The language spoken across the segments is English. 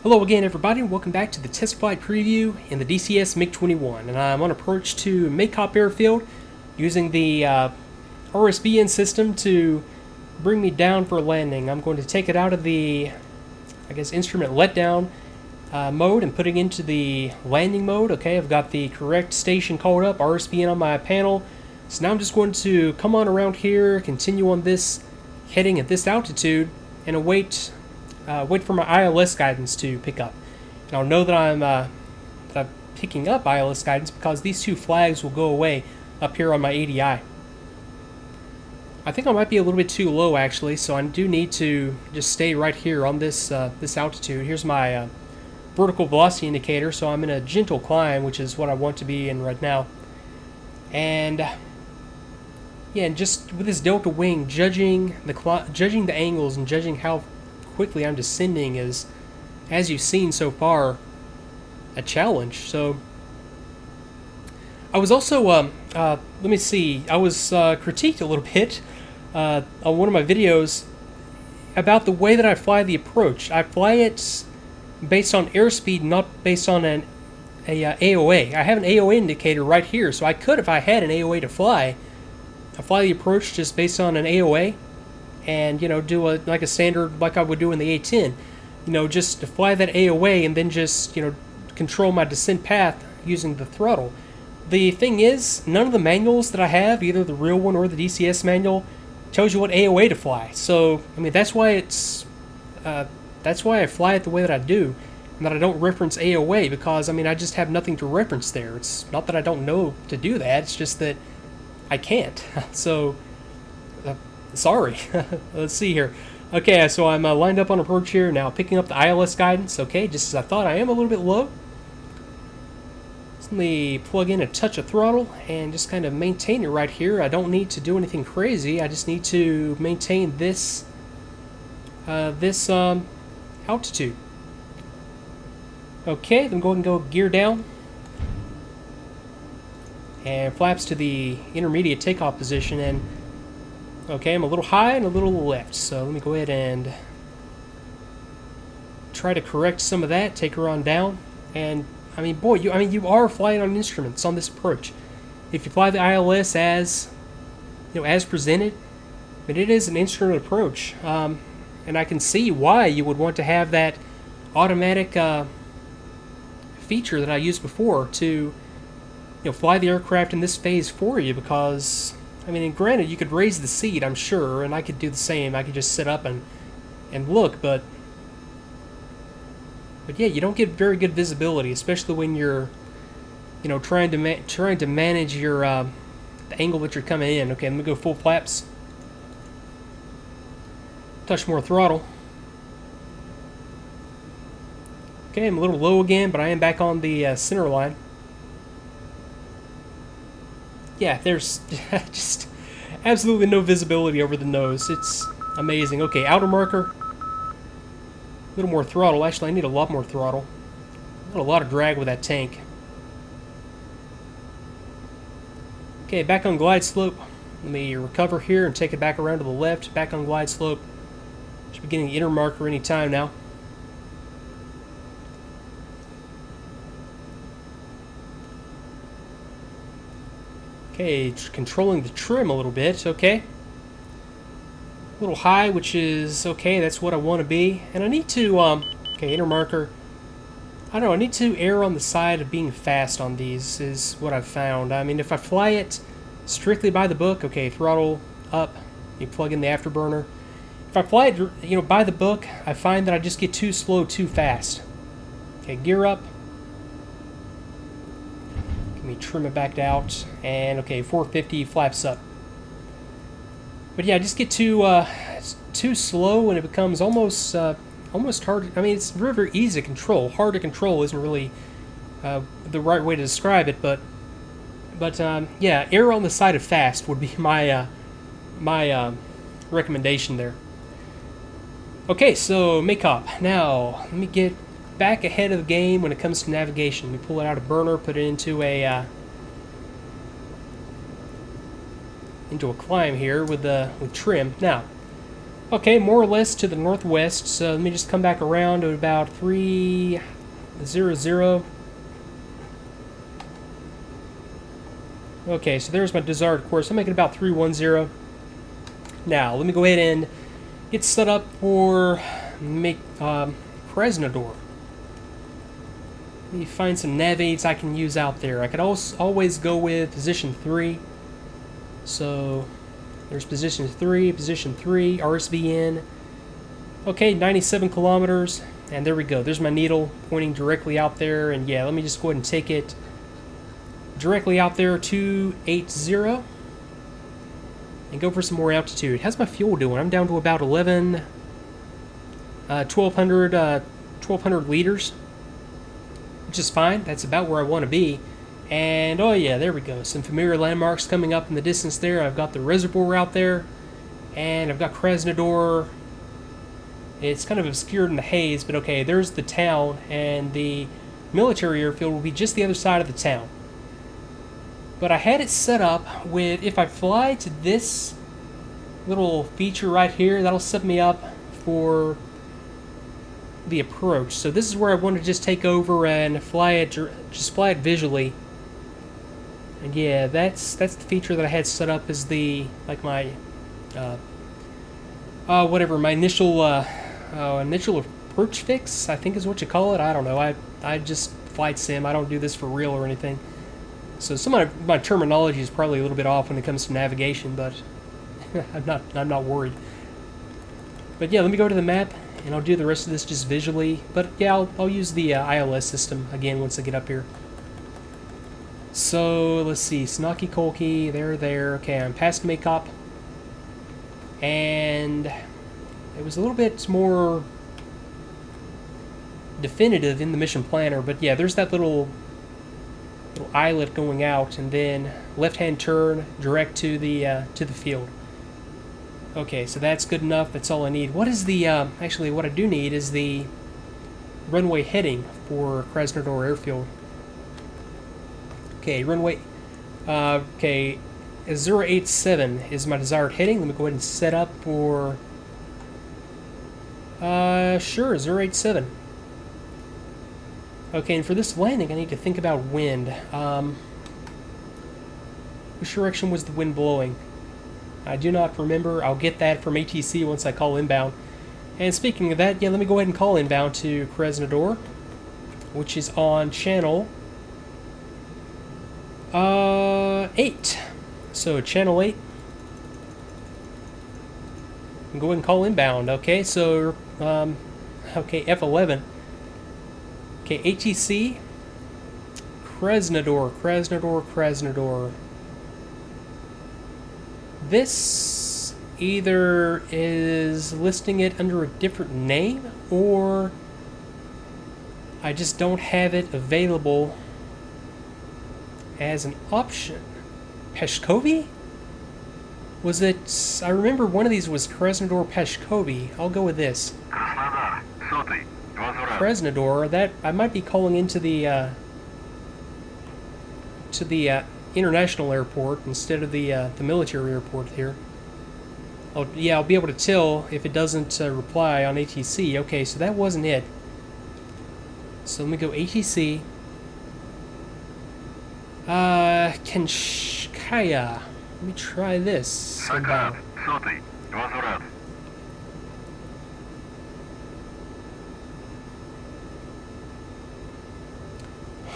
Hello again everybody, welcome back to the test flight preview in the DCS MiG-21, and I'm on approach to Maycop Airfield using the RSBN system to bring me down for landing. I'm going to take it out of the, instrument letdown mode and putting into the landing mode. Okay, I've got the correct station called up, RSBN on my panel, so now I'm just going to come on around here, continue on this heading at this altitude, and await wait for my ILS guidance to pick up. And I'll know that I'm picking up ILS guidance because these two flags will go away up here on my ADI. I think I might be a little bit too low actually, so I do need to just stay right here on this this altitude. Here's my vertical velocity indicator, so I'm in a gentle climb, which is what I want to be in right now. And yeah, and just with this delta wing, judging the angles and judging how quickly I'm descending is, as you've seen so far, a challenge. So I was also let me see, I was critiqued a little bit on one of my videos about the way that I fly the approach. I fly it based on airspeed, not based on an AOA. I have an AOA indicator right here, so I could, if I had an AOA to fly, I fly the approach just based on an AOA, and do like a standard, like I would do in the A-10, just to fly that AOA and then just control my descent path using the throttle. The thing is, none of the manuals that I have, either the real one or the DCS manual, tells you what AOA to fly. So I mean, that's why I fly it the way that I do, and that I don't reference AOA, because I mean, I just have nothing to reference there. It's not that I don't know to do that, it's just that I can't. So sorry. Let's see here. Okay, so I'm lined up on approach here now, picking up the ILS guidance. Okay, just as I thought, I am a little bit low. So let me plug in a touch of throttle and just kind of maintain it right here. I don't need to do anything crazy. I just need to maintain this altitude. Okay, then go ahead and go gear down and flaps to the intermediate takeoff position. And okay, I'm a little high and a little left, so let me go ahead and try to correct some of that, take her on down. And I mean, boy, you are flying on instruments on this approach. If you fly the ILS as as presented, but it is an instrument approach, and I can see why you would want to have that automatic feature that I used before to fly the aircraft in this phase for you, because I mean, and granted, you could raise the seat, I'm sure, and I could do the same. I could just sit up and look, but yeah, you don't get very good visibility, especially when you're, trying to manage your the angle that you're coming in. Okay, let me go full flaps. Touch more throttle. Okay, I'm a little low again, but I am back on the center line. Yeah, there's just absolutely no visibility over the nose. It's amazing. Okay, outer marker. A little more throttle. Actually, I need a lot more throttle. Got a lot of drag with that tank. Okay, back on glide slope. Let me recover here and take it back around to the left. Back on glide slope. Should be getting the inner marker any time now. Okay, controlling the trim a little bit. Okay, a little high, which is okay. That's what I want to be, and I need to okay, inner marker. I don't know. I need to err on the side of being fast on these, is what I've found. I mean, if I fly it strictly by the book, okay, throttle up, you plug in the afterburner. If I fly it, by the book, I find that I just get too slow, too fast. Okay, gear up. Let me trim it back out, and okay, 450 flaps up. But yeah, I just get too slow, and it becomes almost hard. I mean, it's very, very easy to control. Hard to control isn't really the right way to describe it, but yeah, err on the side of fast would be my recommendation there. Okay, so Maycop. Now let me get back ahead of the game when it comes to navigation. Let me pull it out of burner, put it into a climb here with trim. Now, Okay, more or less to the northwest. So let me just come back around to about 300. Okay, so there's my desired course. I'm making about 310. Now, let me go ahead and get set up for Krasnodar. Let me find some nav aids I can use out there. I could always go with position 3. So, there's position 3, RSBN. Okay, 97 kilometers. And there we go. There's my needle pointing directly out there. And yeah, let me just go ahead and take it directly out there, 280. And go for some more altitude. How's my fuel doing? I'm down to about 1,200 liters. Which is fine. That's about where I want to be. And, oh yeah, there we go. Some familiar landmarks coming up in the distance there. I've got the reservoir out there. And I've got Krasnodar. It's kind of obscured in the haze, but okay, there's the town. And the military airfield will be just the other side of the town. But I had it set up with, if I fly to this little feature right here, that'll set me up for the approach. So this is where I want to just take over and fly it, just fly it visually. And yeah, that's the feature that I had set up as the, like my, my initial approach fix, I think is what you call it. I don't know. I just flight sim. I don't do this for real or anything. So some of my terminology is probably a little bit off when it comes to navigation, but I'm not worried. But yeah, let me go to the map, and I'll do the rest of this just visually. But yeah, I'll use the ILS system again once I get up here. So let's see, Snaki Kolki, there. Okay, I'm past Makeup, and it was a little bit more definitive in the mission planner. But yeah, there's that little islet going out, and then left-hand turn direct to the field. Okay, so that's good enough. That's all I need. What is the actually what I do need is the runway heading for Krasnodar Airfield. Okay, runway. Okay, 087 is my desired heading. Let me go ahead and set up for. Sure, 087. Okay, and for this landing, I need to think about wind. Which direction was the wind blowing? I do not remember. I'll get that from ATC once I call inbound. And speaking of that, yeah, let me go ahead and call inbound to Krasnodar, which is on channel 8. So channel 8. And go ahead and call inbound. Okay, so okay, F11. Okay, ATC, Krasnodar. This either is listing it under a different name, or I just don't have it available as an option. Peshkovi? Was it... I remember one of these was Krasnodar Peshkovi. I'll go with this. Krasnodar, that I might be calling into the international airport instead of the military airport here. Oh yeah, I'll be able to tell if it doesn't reply on ATC. Okay, so that wasn't it. So let me go ATC. Kenshkaya. Let me try this.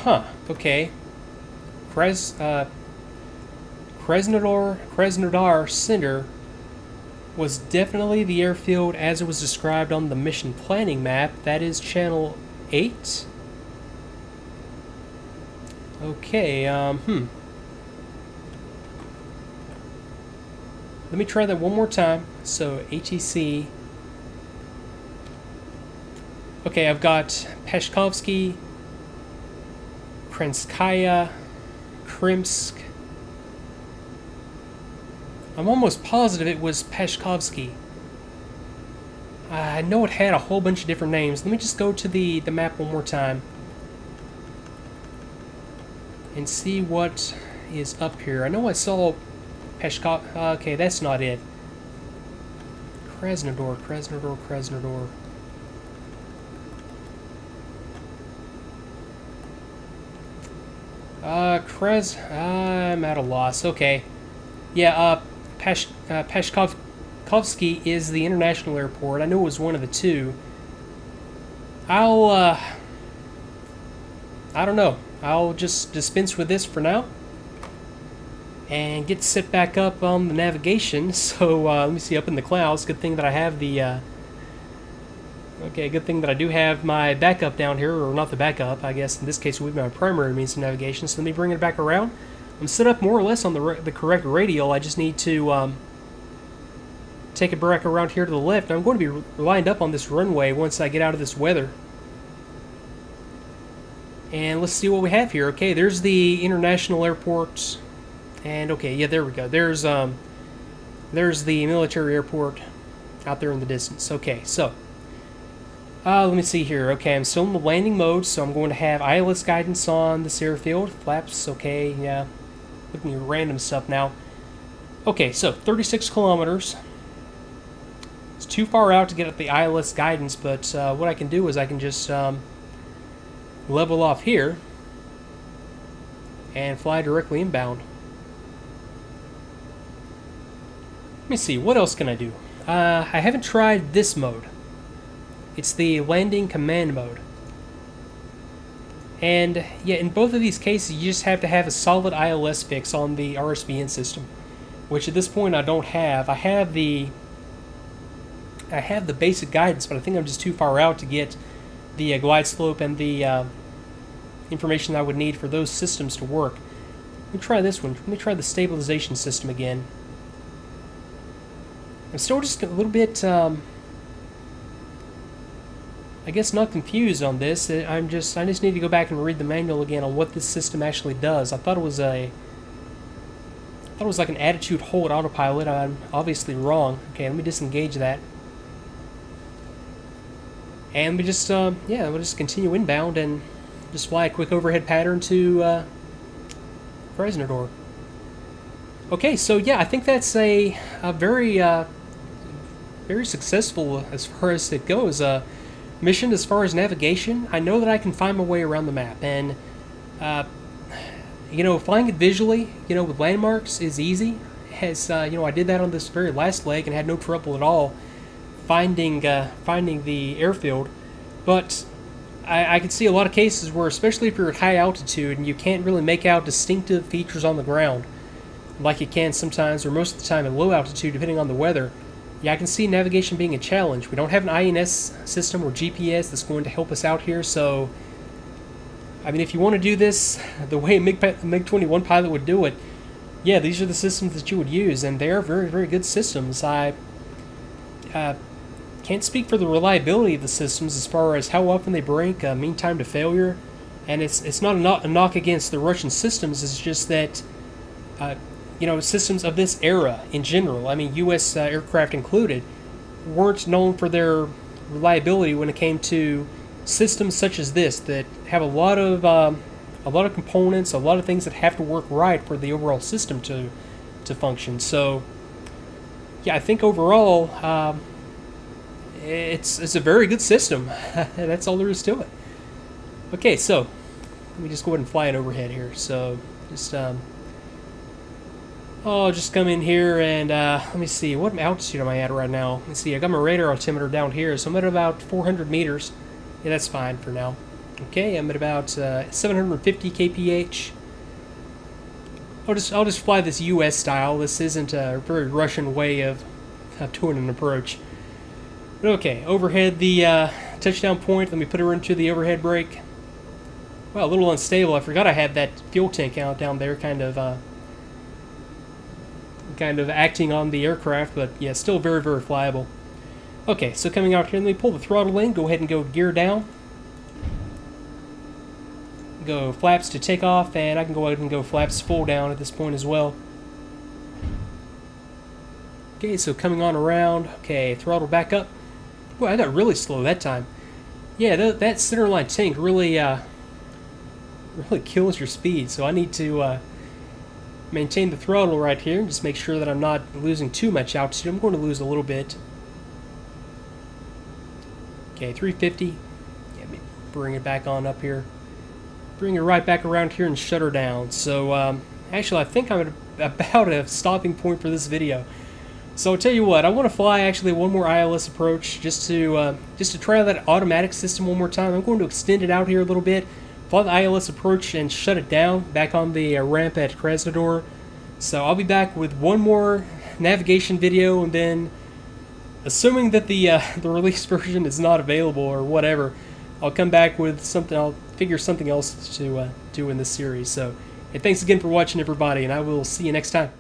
Huh, okay. Krasnodar Center was definitely the airfield as it was described on the mission planning map. That is channel 8. Okay, Let me try that one more time. So, ATC. Okay, I've got Peshkovsky, Krenskaya, Krimsk. I'm almost positive it was Peshkovsky. I know it had a whole bunch of different names. Let me just go to the map one more time and see what is up here. I know I saw Peshkov. Okay, that's not it. Krasnodar, Krasnodar, Krasnodar. I'm at a loss. Okay. Yeah, Pashkovsky is the international airport. I knew it was one of the two. I don't know. I'll just dispense with this for now and get set back up on the navigation. So let me see, up in the clouds. Good thing that I have the okay, good thing that I do have my backup down here, or not the backup, I guess in this case it would be my primary means of navigation. So let me bring it back around. I'm set up more or less on the correct radial. I just need to take it back around here to the left. I'm going to be lined up on this runway once I get out of this weather. And let's see what we have here. Okay, there's the international airport. And okay, yeah, there we go. There's the military airport out there in the distance. Okay, so let me see here. Okay, I'm still in the landing mode, so I'm going to have ILS guidance on this airfield. Flaps, okay, yeah. Looking at random stuff now. Okay, so 36 kilometers. It's too far out to get at the ILS guidance, but what I can do is I can just level off here and fly directly inbound. Let me see, what else can I do? I haven't tried this mode. It's the landing command mode. And yeah, in both of these cases, you just have to have a solid ILS fix on the RSBN system, which at this point I don't have. I have the basic guidance, but I think I'm just too far out to get the glide slope and the information I would need for those systems to work. Let me try this one. Let me try the stabilization system again. I'm still just a little bit, I guess, not confused on this. I just need to go back and read the manual again on what this system actually does. I thought it was like an attitude hold autopilot. I'm obviously wrong. Okay, let me disengage that. And we just, yeah, we'll just continue inbound and just fly a quick overhead pattern to Krasnodar. Okay, so yeah, I think that's a very, very successful as far as it goes. Mission as far as navigation. I know that I can find my way around the map, and you know, flying it visually, you know, with landmarks is easy. As you know, I did that on this very last leg and had no trouble at all finding the airfield. But I can see a lot of cases where, especially if you're at high altitude and you can't really make out distinctive features on the ground, like you can sometimes, or most of the time at low altitude, depending on the weather. Yeah, I can see navigation being a challenge. We don't have an INS system or GPS that's going to help us out here, so I mean, if you want to do this the way a MiG-21 pilot would do it, yeah, these are the systems that you would use, and they are very, very good systems. I can't speak for the reliability of the systems as far as how often they break, mean time to failure, and it's not a knock against the Russian systems. It's just that you know, systems of this era in general, I mean, U.S. Aircraft included, weren't known for their reliability when it came to systems such as this that have a lot of components, a lot of things that have to work right for the overall system to function. So, yeah, I think overall, it's a very good system. That's all there is to it. Okay, so let me just go ahead and fly it overhead here. So just just come in here and let me see, what altitude am I at right now? Let's see, I got my radar altimeter down here, so I'm at about 400 meters. Yeah, that's fine for now. Okay, I'm at about 750 kph. I'll just fly this U.S. style. This isn't a very Russian way of doing an approach. But okay, overhead the touchdown point. Let me put her into the overhead brake. Well, a little unstable. I forgot I had that fuel tank out down there, kind of acting on the aircraft, but yeah, still very, very flyable. Okay, so coming out here, let me pull the throttle in, go ahead and go gear down. Go flaps to take off, and I can go ahead and go flaps full down at this point as well. Okay, so coming on around, okay, throttle back up. Boy, I got really slow that time. Yeah, that centerline tank really, really kills your speed, so I need to maintain the throttle right here and just make sure that I'm not losing too much altitude. I'm going to lose a little bit. Okay, 350. Yeah, bring it back on up here. Bring it right back around here and shut her down. So, actually, I think I'm at about a stopping point for this video. So I'll tell you what, I want to fly actually one more ILS approach just to try that automatic system one more time. I'm going to extend it out here a little bit, fly the ILS approach and shut it down back on the ramp at Krasnodar. So I'll be back with one more navigation video, and then, assuming that the release version is not available or whatever, I'll come back with something. I'll figure something else to do in this series. So, hey, thanks again for watching, everybody, and I will see you next time.